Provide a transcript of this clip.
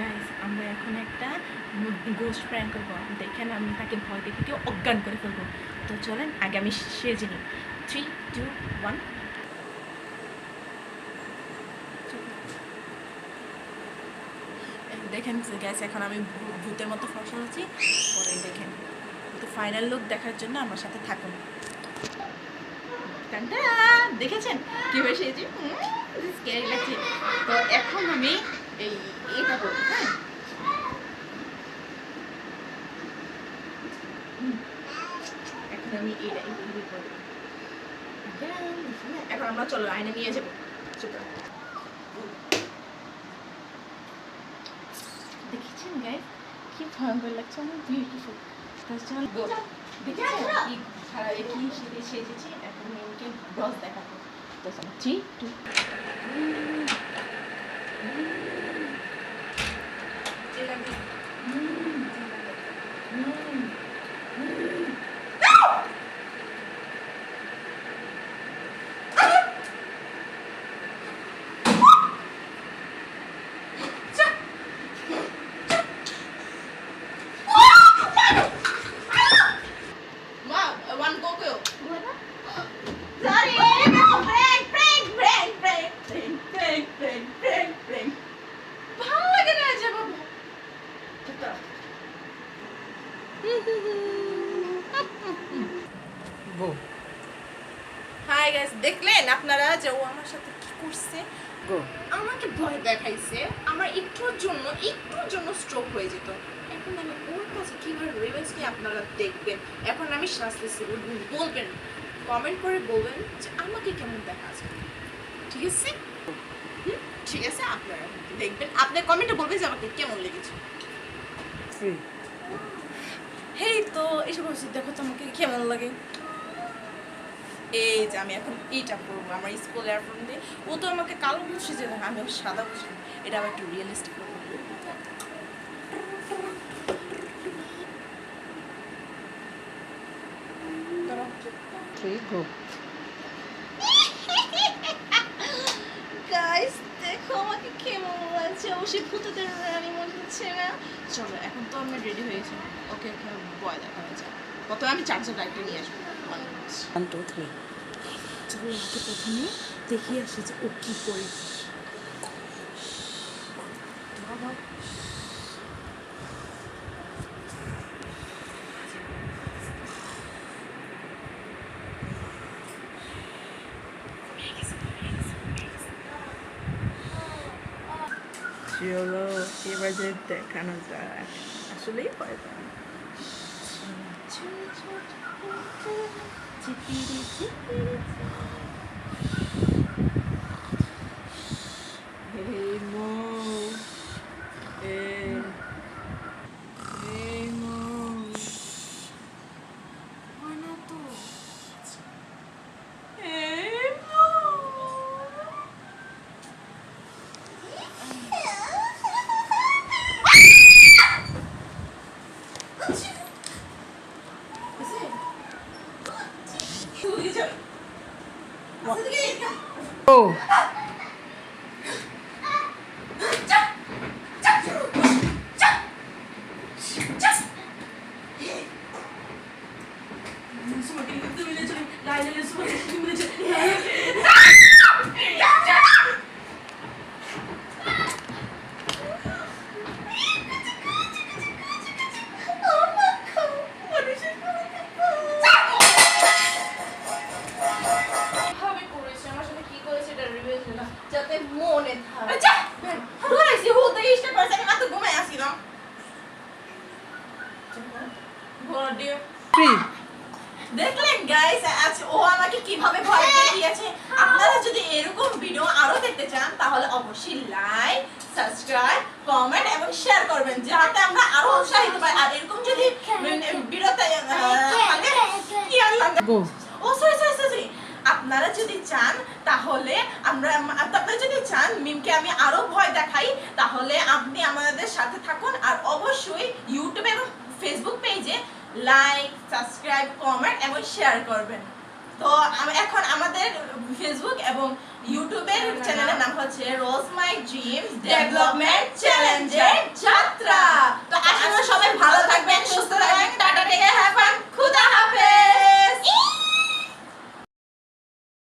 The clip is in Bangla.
গাইস আমরা এখন একটা গোস্ট প্র্যাঙ্ক করবো। দেখেন আমি তাকে ভয় দেখে কেউ অজ্ঞান করে ফেলবো। তো চলেন আগে আমি সেজে নিই। 3, 2, 1। দেখেন গ্যাস এখন আমি ভূতের মতো ফসল আছি। পরে দেখেন তো ফাইনাল লুক দেখার জন্য আমার সাথে থাকুন। দেখেছেন কীভাবে সেজে স্ক্যারি লাগছে। তো এখন আমি এটা করবো। হ্যাঁ, এখন আমি এইভাবে করবো। এখন আমরা চলো আয়না নিয়ে যাবো। দেখেছেন গাইস কি ভয়ঙ্কর লাগছে, আমার বিউটিফুল। দেখেছেন কি কি সেজেছি। এখন মেয়েকে ব্রস দেখাবো। তো 3, 2। হাই গাইস, দেখলেন আপনারা যে ও আমার সাথে কি করছে? আমাকে ভয় দেখাইছে। আমার একটুর জন্য স্ট্রোক হয়ে যেত। এখন আমি ওর কাছে কিভাবে রিভেঞ্জ নিয়ে আপনারা দেখবেন। এখন আমি শাস্তি বলবেন, কমেন্ট করে বলবেন যে আমাকে কেমন দেখা আছে। ঠিক আছে? ঠিক আছে, আপনারা দেখবেন, আপনার কমেন্টে বলবেন যে আমাকে কেমন লেগেছে। হেই তো এসব দেখো তো আমাকে কেমন লাগে। এই যে আমি এখন এইটা পরবো আমার স্কুল এয়ারফোন দিয়ে। ও তো আমাকে কালো বুঝছে যে আমি সাদা বুঝি, এটা আবার একটু রিয়েলিস্টিক করবো। গাইস দেখো আমাকে কেমন লাগছে। অবশ্যই ভূতেদের রানী মনে হচ্ছে না? চলো এখন তো আমি রেডি হয়েছি। ওকে ভয় দেখা হয়েছে। প্রথমে আমি চার্জার লাইটটা নিয়ে আসবো। 1, 2, 3। চলো ওকে প্রথমে দেখিয়ে আসি যে ও কি করে। চলো এবার যে দেখানো যায় আসলেই ভয় পায়। Hey Mo, hey Mo, why not to? Hey Mo. Oh. যাতে মনে থাকে। দেখলেন গাইস আজ ও আমাকে কিভাবে ভয় দেখিয়েছে। আপনারা যদি এরকম ভিডিও আরো দেখতে চান তাহলে অবশ্যই লাইক, সাবস্ক্রাইব, কমেন্ট এবং শেয়ার করবেন যাতে আমরা আরো উৎসাহিত পাই। আর এরকম যদি ভিডিওতে আপনারা যদি চান তাহলে আপনারা যদি চান মিমকে আমি আরো ভয় দেখাই তাহলে আপনি আমাদের সাথে থাকুন। আর অবশ্যই ইউটিউব এবং ফেসবুক পেজে লাইক, সাবস্ক্রাইব, কমেন্ট এবং শেয়ার করবেন। তো তো এখন আমাদের ফেসবুক এবং ইউটিউবের চ্যানেলের নাম হচ্ছে রোজ মাই ড্রিমস ডেভেলপমেন্ট চ্যালেঞ্জের যাত্রা। তো আসলে